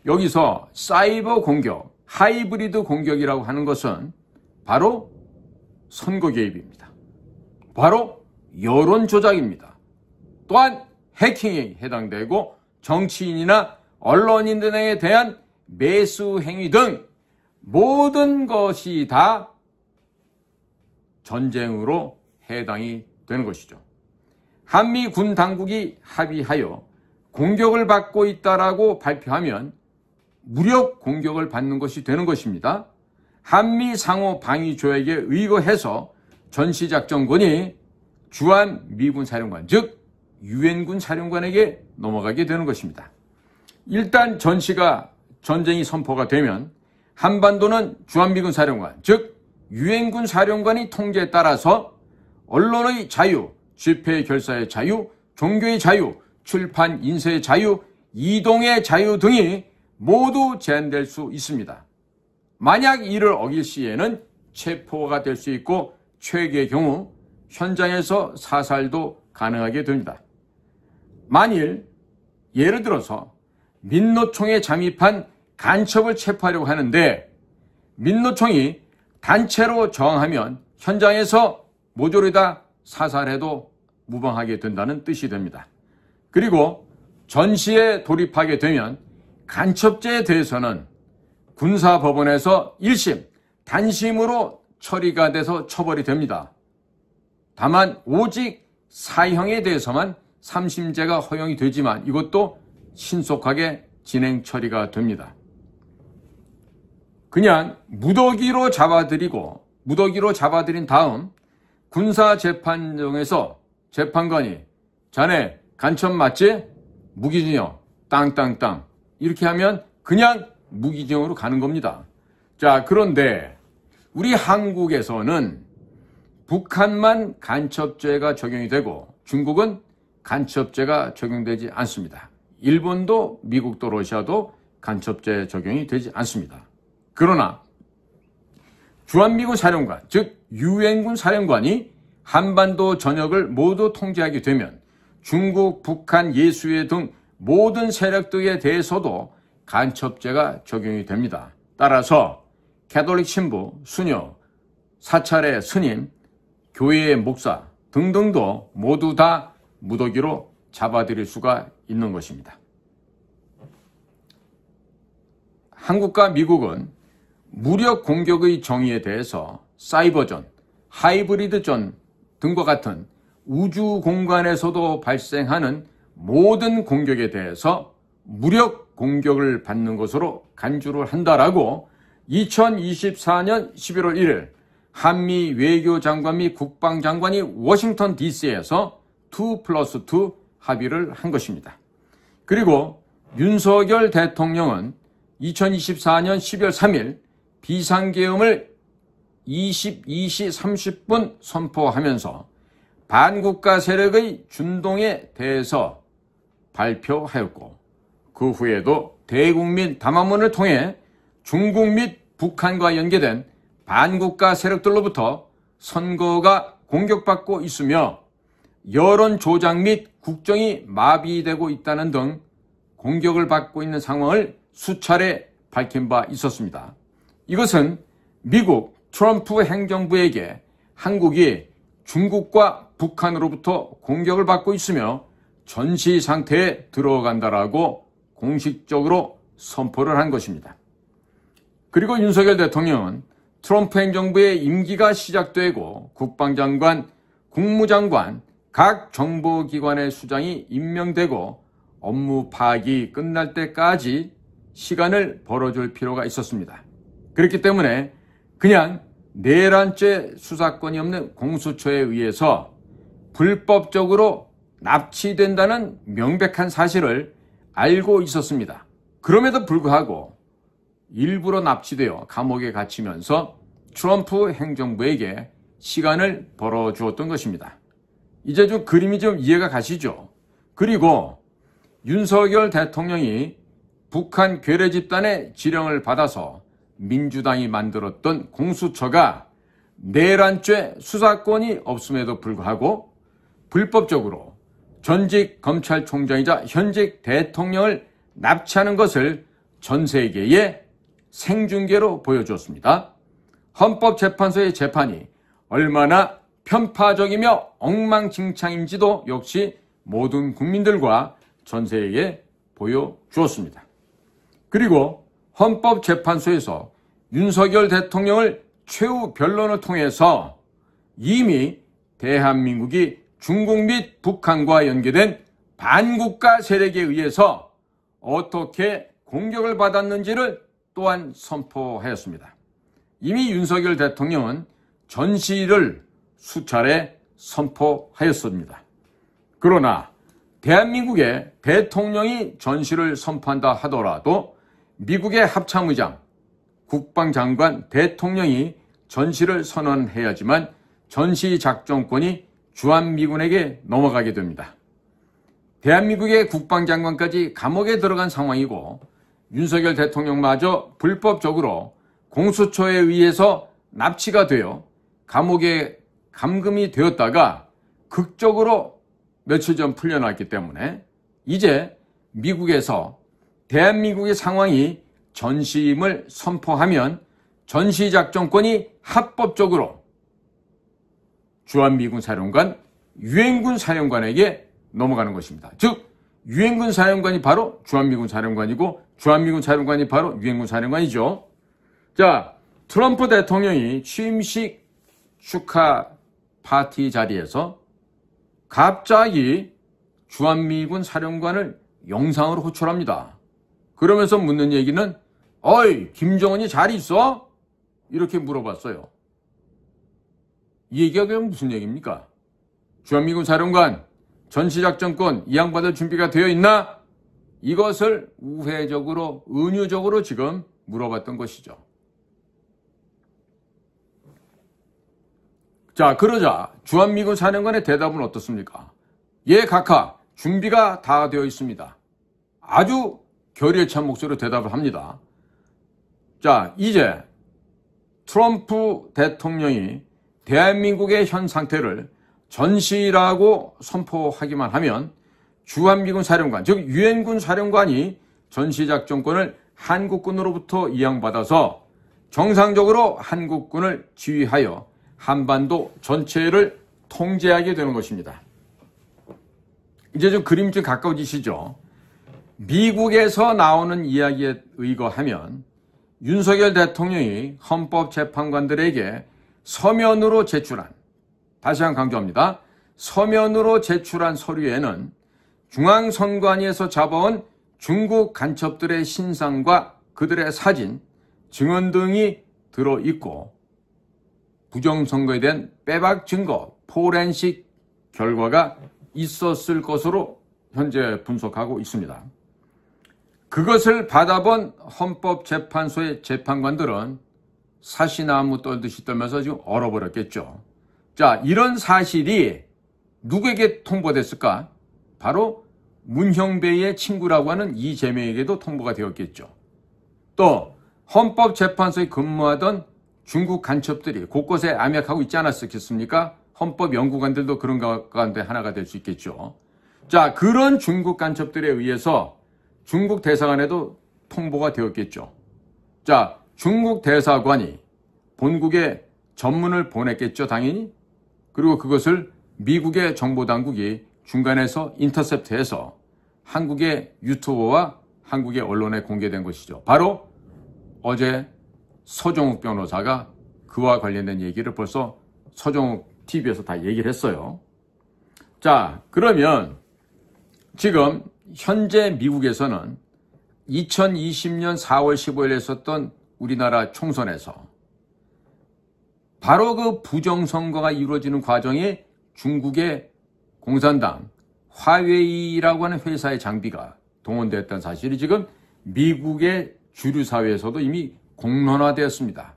여기서 사이버 공격, 하이브리드 공격이라고 하는 것은 바로 선거 개입입니다. 바로 여론 조작입니다. 또한 해킹에 해당되고 정치인이나 언론인들에 대한 매수 행위 등 모든 것이 다 전쟁으로 해당이 되는 것이죠. 한미 군 당국이 합의하여 공격을 받고 있다라고 발표하면 무력 공격을 받는 것이 되는 것입니다. 한미 상호 방위 조약에 의거해서 전시작전권이 주한 미군 사령관, 즉 유엔군 사령관에게 넘어가게 되는 것입니다. 일단 전쟁이 선포가 되면 한반도는 주한미군 사령관, 즉 유엔군 사령관이 통제에 따라서 언론의 자유, 집회 결사의 자유, 종교의 자유, 출판 인쇄의 자유, 이동의 자유 등이 모두 제한될 수 있습니다. 만약 이를 어길 시에는 체포가 될 수 있고 최악의 경우 현장에서 사살도 가능하게 됩니다. 만일 예를 들어서 민노총에 잠입한 간첩을 체포하려고 하는데 민노총이 단체로 저항하면 현장에서 모조리 다 사살해도 무방하게 된다는 뜻이 됩니다. 그리고 전시에 돌입하게 되면 간첩죄에 대해서는 군사법원에서 1심, 단심으로 처리가 돼서 처벌이 됩니다. 다만 오직 사형에 대해서만 3심제가 허용이 되지만 이것도 신속하게 진행 처리가 됩니다. 그냥 무더기로 잡아들인 다음 군사재판정에서 재판관이 자네 간첩 맞지? 무기징역 땅땅땅 이렇게 하면 그냥 무기징역으로 가는 겁니다. 자, 그런데 우리 한국에서는 북한만 간첩죄가 적용이 되고 중국은 간첩죄가 적용되지 않습니다. 일본도 미국도 러시아도 간첩죄 적용이 되지 않습니다. 그러나 주한미군 사령관, 즉 유엔군 사령관이 한반도 전역을 모두 통제하게 되면 중국, 북한, 예수회 등 모든 세력들에 대해서도 간첩죄가 적용이 됩니다. 따라서 가톨릭 신부, 수녀, 사찰의 스님, 교회의 목사 등등도 모두 다 무더기로 잡아들일 수가 있는 것입니다. 한국과 미국은 무력 공격의 정의에 대해서 사이버전, 하이브리드전 등과 같은 우주 공간에서도 발생하는 모든 공격에 대해서 무력 공격을 받는 것으로 간주를 한다라고 2024년 11월 1일 한미 외교장관 및 국방장관이 워싱턴 DC에서 2+2 합의를 한 것입니다. 그리고 윤석열 대통령은 2024년 12월 3일 비상계엄을 22시 30분 선포하면서 반국가 세력의 준동에 대해서 발표하였고 그 후에도 대국민 담화문을 통해 중국 및 북한과 연계된 반국가 세력들로부터 선거가 공격받고 있으며 여론 조작 및 국정이 마비되고 있다는 등 공격을 받고 있는 상황을 수차례 밝힌 바 있었습니다. 이것은 미국 트럼프 행정부에게 한국이 중국과 북한으로부터 공격을 받고 있으며 전시 상태에 들어간다라고 공식적으로 선포를 한 것입니다. 그리고 윤석열 대통령은 트럼프 행정부의 임기가 시작되고 국방장관, 국무장관, 각 정보기관의 수장이 임명되고 업무 파악이 끝날 때까지 시간을 벌어줄 필요가 있었습니다. 그렇기 때문에 그냥 내란죄 수사권이 없는 공수처에 의해서 불법적으로 납치된다는 명백한 사실을 알고 있었습니다. 그럼에도 불구하고 일부러 납치되어 감옥에 갇히면서 트럼프 행정부에게 시간을 벌어주었던 것입니다. 이제 좀 그림이 좀 이해가 가시죠? 그리고 윤석열 대통령이 북한 괴뢰 집단의 지령을 받아서 민주당이 만들었던 공수처가 내란죄 수사권이 없음에도 불구하고 불법적으로 전직 검찰총장이자 현직 대통령을 납치하는 것을 전 세계에 생중계로 보여주었습니다. 헌법재판소의 재판이 얼마나 편파적이며 엉망진창인지도 역시 모든 국민들과 전 세계에 보여주었습니다. 그리고 헌법재판소에서 윤석열 대통령을 최후 변론을 통해서 이미 대한민국이 중국 및 북한과 연계된 반국가 세력에 의해서 어떻게 공격을 받았는지를 또한 선포하였습니다. 이미 윤석열 대통령은 전시를 수차례 선포하였습니다. 그러나 대한민국의 대통령이 전시를 선포한다 하더라도 미국의 합참의장, 국방장관, 대통령이 전시를 선언해야지만 전시 작전권이 주한미군에게 넘어가게 됩니다. 대한민국의 국방장관까지 감옥에 들어간 상황이고 윤석열 대통령마저 불법적으로 공수처에 의해서 납치가 되어 감옥에 감금이 되었다가 극적으로 며칠 전 풀려났기 때문에 이제 미국에서 대한민국의 상황이 전시임을 선포하면 전시작전권이 합법적으로 주한미군 사령관, 유엔군 사령관에게 넘어가는 것입니다. 즉 유엔군 사령관이 바로 주한미군 사령관이고 주한미군 사령관이 바로 유엔군 사령관이죠. 자, 트럼프 대통령이 취임식 축하 파티 자리에서 갑자기 주한미군 사령관을 영상으로 호출합니다. 그러면서 묻는 얘기는 어이 김정은이 잘 있어? 이렇게 물어봤어요. 이 얘기가 그럼 무슨 얘기입니까? 주한미군 사령관 전시작전권 이양받을 준비가 되어 있나? 이것을 우회적으로 은유적으로 지금 물어봤던 것이죠. 자, 그러자 주한미군 사령관의 대답은 어떻습니까? 예, 각하 준비가 다 되어 있습니다. 아주 결의에 찬 목소리로 대답을 합니다. 자, 이제 트럼프 대통령이 대한민국의 현 상태를 전시라고 선포하기만 하면 주한미군 사령관, 즉 유엔군 사령관이 전시작전권을 한국군으로부터 이양받아서 정상적으로 한국군을 지휘하여 한반도 전체를 통제하게 되는 것입니다. 이제 좀 그림이 좀 가까워지시죠? 미국에서 나오는 이야기에 의거하면 윤석열 대통령이 헌법재판관들에게 서면으로 제출한, 다시 한번 강조합니다. 서면으로 제출한 서류에는 중앙선관위에서 잡아온 중국 간첩들의 신상과 그들의 사진, 증언 등이 들어있고 부정선거에 대한 빼박 증거, 포렌식 결과가 있었을 것으로 현재 분석하고 있습니다. 그것을 받아본 헌법재판소의 재판관들은 사시나무 떨듯이 떨면서 지금 얼어버렸겠죠. 자, 이런 사실이 누구에게 통보됐을까? 바로 문형배의 친구라고 하는 이재명에게도 통보가 되었겠죠. 또 헌법재판소에 근무하던 중국 간첩들이 곳곳에 암약하고 있지 않았겠습니까? 헌법연구관들도 그런 가운데 하나가 될 수 있겠죠. 자, 그런 중국 간첩들에 의해서 중국 대사관에도 통보가 되었겠죠. 자, 중국 대사관이 본국에 전문을 보냈겠죠, 당연히. 그리고 그것을 미국의 정보당국이 중간에서 인터셉트해서 한국의 유튜버와 한국의 언론에 공개된 것이죠. 바로 어제 서정욱 변호사가 그와 관련된 얘기를 벌써 서정욱 TV에서 다 얘기를 했어요. 자, 그러면 지금 현재 미국에서는 2020년 4월 15일에 있었던 우리나라 총선에서 바로 그 부정선거가 이루어지는 과정에 중국의 공산당 화웨이라고 하는 회사의 장비가 동원됐다는 사실이 지금 미국의 주류 사회에서도 이미 공론화되었습니다.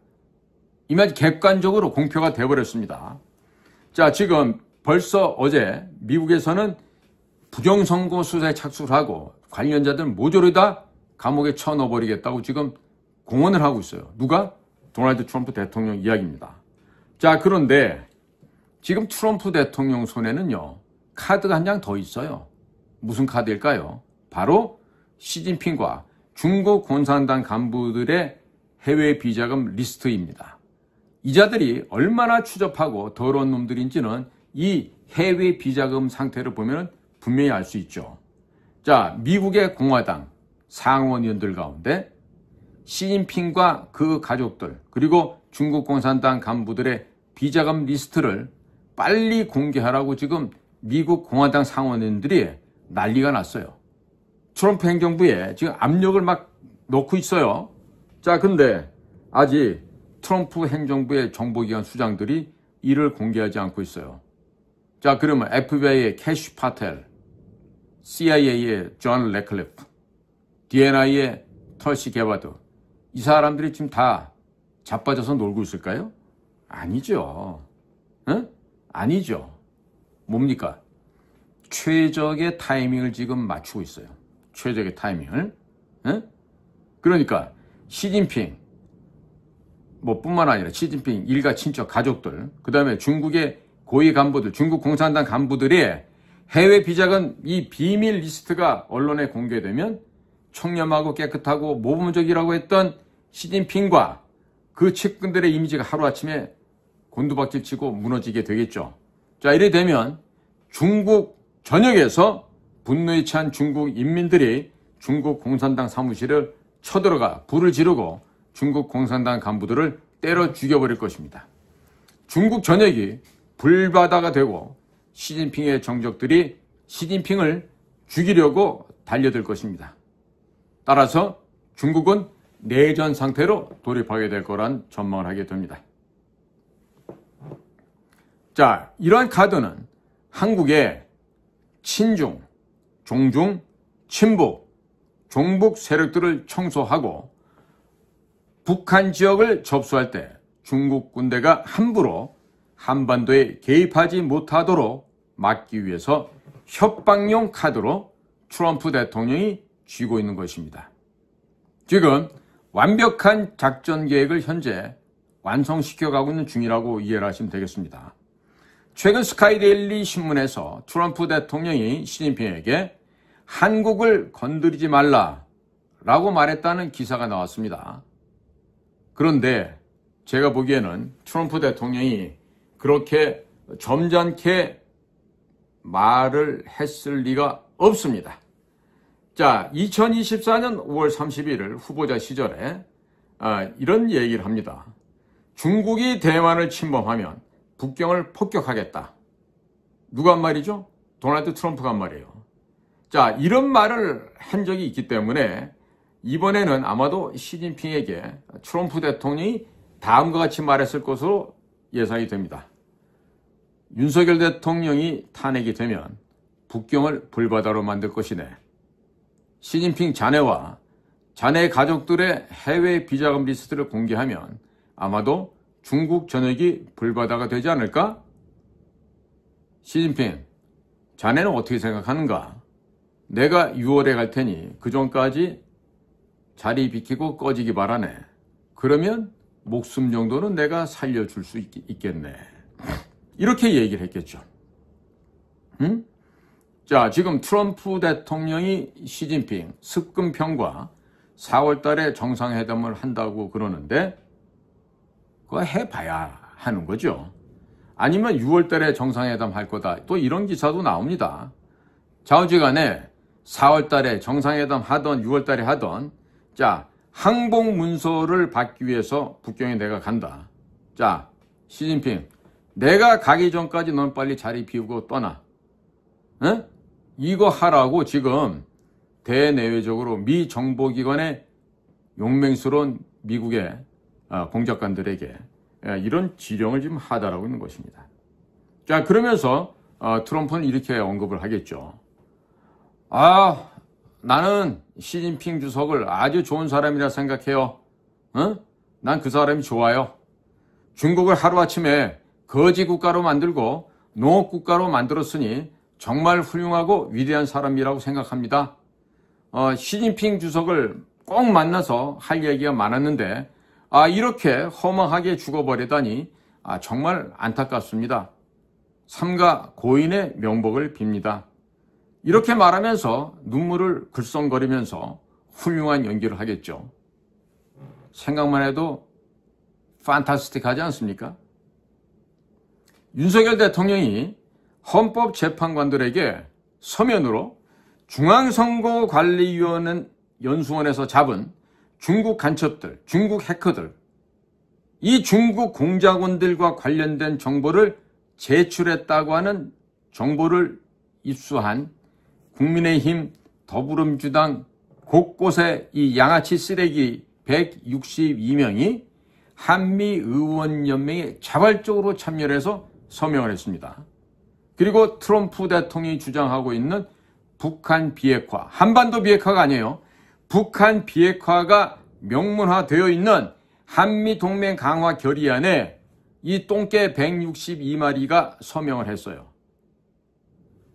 이미 아주 객관적으로 공표가 되어버렸습니다. 자, 지금 벌써 어제 미국에서는 부정선거 수사에 착수를 하고 관련자들 모조리 다 감옥에 쳐넣어버리겠다고 지금 공언을 하고 있어요. 누가? 도널드 트럼프 대통령 이야기입니다. 자, 그런데 지금 트럼프 대통령 손에는요, 카드가 한 장 더 있어요. 무슨 카드일까요? 바로 시진핑과 중국 공산당 간부들의 해외 비자금 리스트입니다. 이 자들이 얼마나 추접하고 더러운 놈들인지는 이 해외 비자금 상태를 보면 분명히 알 수 있죠. 자, 미국의 공화당 상원의원들 가운데 시진핑과 그 가족들, 그리고 중국 공산당 간부들의 비자금 리스트를 빨리 공개하라고 지금 미국 공화당 상원의원들이 난리가 났어요. 트럼프 행정부에 지금 압력을 막 넣고 있어요. 자, 근데 아직 트럼프 행정부의 정보기관 수장들이 이를 공개하지 않고 있어요. 자, 그러면 FBI의 캐시 파텔, CIA의 존 레클리프, DNI의 털시 게바드, 이 사람들이 지금 다 자빠져서 놀고 있을까요? 아니죠. 응? 아니죠. 뭡니까? 최적의 타이밍을 지금 맞추고 있어요. 최적의 타이밍을. 응? 그러니까 시진핑 뿐만 아니라 시진핑 일가 친척 가족들, 그 다음에 중국의 고위 간부들, 중국 공산당 간부들의 해외 비자금 이 비밀 리스트가 언론에 공개되면 청렴하고 깨끗하고 모범적이라고 했던 시진핑과 그 측근들의 이미지가 하루아침에 곤두박질 치고 무너지게 되겠죠. 자, 이래 되면 중국 전역에서 분노에 찬 중국 인민들이 중국 공산당 사무실을 쳐들어가 불을 지르고 중국 공산당 간부들을 때려 죽여버릴 것입니다. 중국 전역이 불바다가 되고 시진핑의 정적들이 시진핑을 죽이려고 달려들 것입니다. 따라서 중국은 내전 상태로 돌입하게 될 거란 전망을 하게 됩니다. 자, 이러한 카드는 한국의 친중, 종중, 친북, 종북 세력들을 청소하고 북한 지역을 접수할 때 중국 군대가 함부로 한반도에 개입하지 못하도록 막기 위해서 협박용 카드로 트럼프 대통령이 쥐고 있는 것입니다. 지금 완벽한 작전 계획을 현재 완성시켜가고 있는 중이라고 이해를 하시면 되겠습니다. 최근 스카이데일리 신문에서 트럼프 대통령이 시진핑에게 한국을 건드리지 말라라고 말했다는 기사가 나왔습니다. 그런데 제가 보기에는 트럼프 대통령이 그렇게 점잖게 말을 했을 리가 없습니다. 자, 2024년 5월 31일 후보자 시절에 이런 얘기를 합니다. 중국이 대만을 침범하면 북경을 폭격하겠다. 누가 한 말이죠? 도널드 트럼프가 한 말이에요. 자, 이런 말을 한 적이 있기 때문에 이번에는 아마도 시진핑에게 트럼프 대통령이 다음과 같이 말했을 것으로 예상이 됩니다. 윤석열 대통령이 탄핵이 되면 북경을 불바다로 만들 것이네. 시진핑 자네와 자네 가족들의 해외 비자금 리스트를 공개하면 아마도 중국 전역이 불바다가 되지 않을까? 시진핑, 자네는 어떻게 생각하는가? 내가 6월에 갈 테니 그 전까지 자리 비키고 꺼지기 바라네. 그러면 목숨 정도는 내가 살려줄 수 있겠네. 이렇게 얘기를 했겠죠. 응? 자, 지금 트럼프 대통령이 시진핑 습근평과 4월 달에 정상회담을 한다고 그러는데 그거 해봐야 하는 거죠. 아니면 6월 달에 정상회담 할 거다. 또 이런 기사도 나옵니다. 좌우지간에 4월 달에 정상회담 하던 6월 달에 하던 자, 항복 문서를 받기 위해서 북경에 내가 간다. 자, 시진핑, 내가 가기 전까지 넌 빨리 자리 비우고 떠나. 응? 이거 하라고 지금 대내외적으로 미 정보기관의 용맹스러운 미국의 공작관들에게 이런 지령을 지금 하달하고 있는 것입니다. 자, 그러면서 트럼프는 이렇게 언급을 하겠죠. 나는 시진핑 주석을 아주 좋은 사람이라 생각해요. 난 그 사람이 좋아요. 중국을 하루아침에 거지 국가로 만들고 농업 국가로 만들었으니 정말 훌륭하고 위대한 사람이라고 생각합니다. 시진핑 주석을 꼭 만나서 할 얘기가 많았는데 이렇게 허망하게 죽어버리다니 정말 안타깝습니다. 삼가 고인의 명복을 빕니다. 이렇게 말하면서 눈물을 글썽거리면서 훌륭한 연기를 하겠죠. 생각만 해도 판타스틱하지 않습니까? 윤석열 대통령이 헌법재판관들에게 서면으로 중앙선거관리위원회 연수원에서 잡은 중국 간첩들, 중국 해커들, 이 중국 공작원들과 관련된 정보를 제출했다고 하는 정보를 입수한 국민의힘, 더불어민주당 곳곳에 이 양아치 쓰레기 162명이 한미의원연맹에 자발적으로 참여를 해서 서명을 했습니다. 그리고 트럼프 대통령이 주장하고 있는 북한 비핵화, 한반도 비핵화가 아니에요. 북한 비핵화가 명문화되어 있는 한미동맹 강화 결의안에 이 똥개 162마리가 서명을 했어요.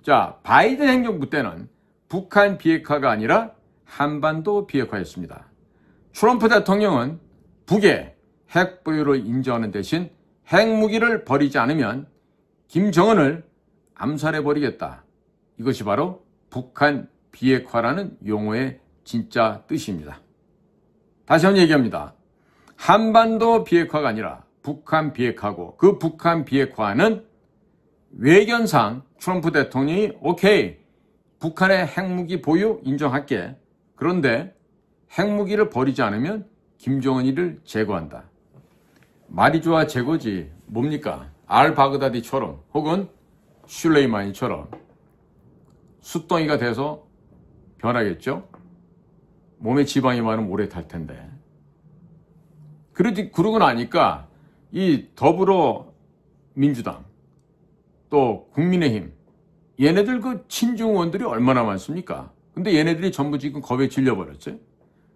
자, 바이든 행정부 때는 북한 비핵화가 아니라 한반도 비핵화였습니다. 트럼프 대통령은 북의 핵 보유를 인정하는 대신 핵무기를 버리지 않으면 김정은을 암살해버리겠다. 이것이 바로 북한 비핵화라는 용어의 진짜 뜻입니다. 다시 한번 얘기합니다. 한반도 비핵화가 아니라 북한 비핵화고, 그 북한 비핵화는 외견상 트럼프 대통령이 오케이, 북한의 핵무기 보유 인정할게. 그런데 핵무기를 버리지 않으면 김정은이를 제거한다. 말이 좋아 제거지 뭡니까? 알바그다디처럼 혹은 슐레이마니처럼 숫덩이가 돼서 변하겠죠? 몸에 지방이 많으면 오래 탈 텐데. 그러고 나니까 이 더불어민주당 또 국민의힘 얘네들 그 친중 의원들이 얼마나 많습니까? 근데 얘네들이 전부 지금 겁에 질려버렸어요.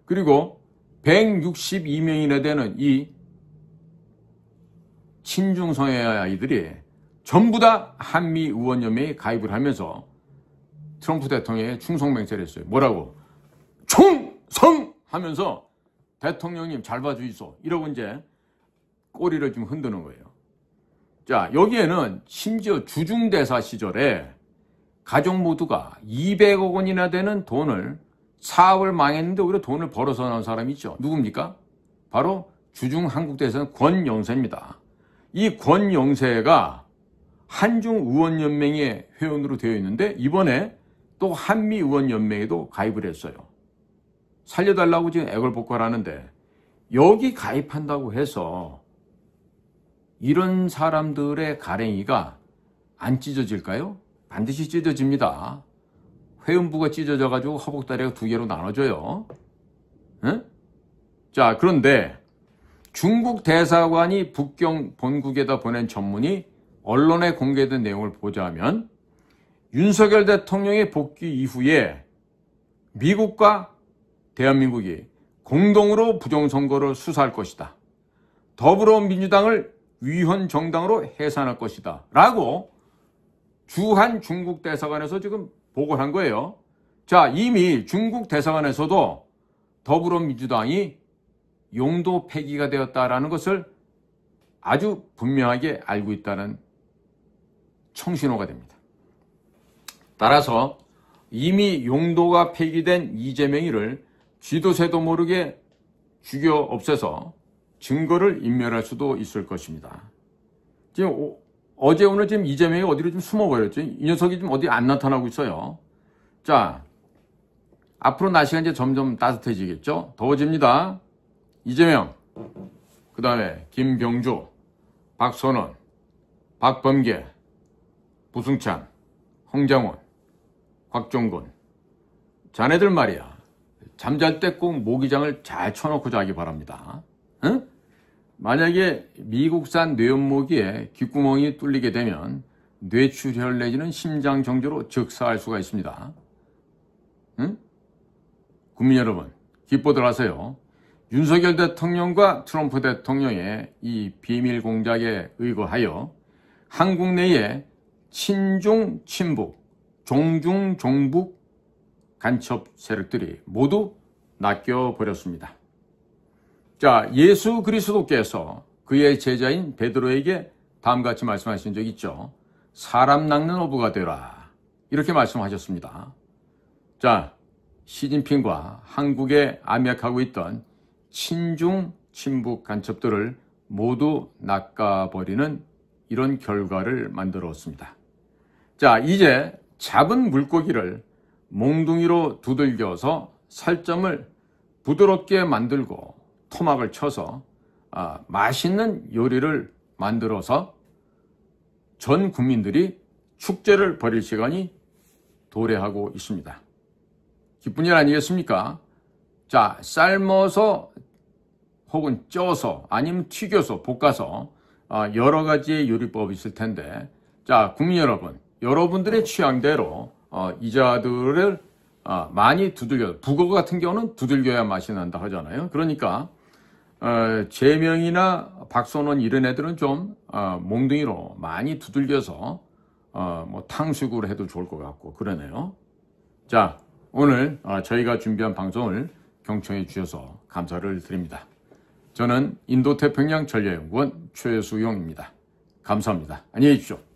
그리고 162명이나 되는 이 친중 성애 아이들이 전부 다 한미의원연맹에 가입을 하면서 트럼프 대통령에 충성맹세를 했어요. 뭐라고? 충성! 하면서 대통령님 잘 봐주이소. 이러고 이제 꼬리를 좀 흔드는 거예요. 자, 여기에는 심지어 주중대사 시절에 가족 모두가 200억 원이나 되는 돈을 사업을 망했는데 오히려 돈을 벌어서 나온 사람이 있죠. 누굽니까? 바로 주중 한국대사는 권영세입니다. 이 권영세가 한중의원연맹의 회원으로 되어 있는데 이번에 또 한미의원연맹에도 가입을 했어요. 살려달라고 지금 애걸복걸 하는데 여기 가입한다고 해서 이런 사람들의 가랭이가 안 찢어질까요? 반드시 찢어집니다. 회음부가 찢어져가지고 허벅다리가 두 개로 나눠져요. 응? 자, 그런데 중국 대사관이 북경 본국에다 보낸 전문이 언론에 공개된 내용을 보자면 윤석열 대통령의 복귀 이후에 미국과 대한민국이 공동으로 부정선거를 수사할 것이다. 더불어민주당을 위헌 정당으로 해산할 것이다. 라고 주한 중국 대사관에서 지금 보고를 한 거예요. 자, 이미 중국 대사관에서도 더불어민주당이 용도 폐기가 되었다라는 것을 아주 분명하게 알고 있다는 청신호가 됩니다. 따라서 이미 용도가 폐기된 이재명이를 쥐도 새도 모르게 죽여 없애서 증거를 인멸할 수도 있을 것입니다. 지금 어제 오늘 지금 이재명이 어디로 좀 숨어버렸죠. 이 녀석이 지금 어디 안 나타나고 있어요. 자, 앞으로 날씨가 이제 점점 따뜻해지겠죠. 더워집니다. 이재명, 그 다음에 김병주, 박선원, 박범계, 부승찬, 홍장원, 곽종건, 자네들 말이야. 잠잘 때 꼭 모기장을 잘 쳐놓고 자기 바랍니다. 응? 만약에 미국산 뇌연모기에 귓구멍이 뚫리게 되면 뇌출혈 내지는 심장정지로 즉사할 수가 있습니다. 응? 국민 여러분, 기뻐들 하세요. 윤석열 대통령과 트럼프 대통령의 이 비밀 공작에 의거하여 한국 내에 친중, 친북, 종중, 종북 간첩 세력들이 모두 낚여버렸습니다. 자, 예수 그리스도께서 그의 제자인 베드로에게 다음같이 말씀하신 적 있죠. 사람 낚는 어부가 되라. 이렇게 말씀하셨습니다. 자, 시진핑과 한국에 암약하고 있던 친중 친북 간첩들을 모두 낚아버리는 이런 결과를 만들었습니다. 자, 이제 잡은 물고기를 몽둥이로 두들겨서 살점을 부드럽게 만들고 토막을 쳐서 맛있는 요리를 만들어서 전 국민들이 축제를 벌일 시간이 도래하고 있습니다. 기쁜 일 아니겠습니까? 자, 삶아서 혹은 쪄서 아니면 튀겨서 볶아서 여러 가지의 요리법이 있을 텐데, 자, 국민 여러분, 여러분들의 취향대로 이자들을 많이 두들겨, 북어 같은 경우는 두들겨야 맛이 난다 하잖아요. 그러니까 재명이나 박선원 이런 애들은 좀 몽둥이로 많이 두들겨서 뭐 탕수육으로 해도 좋을 것 같고 그러네요. 자, 오늘 저희가 준비한 방송을 경청해 주셔서 감사를 드립니다. 저는 인도태평양 전략연구원 최수용입니다. 감사합니다. 안녕히 계십시오.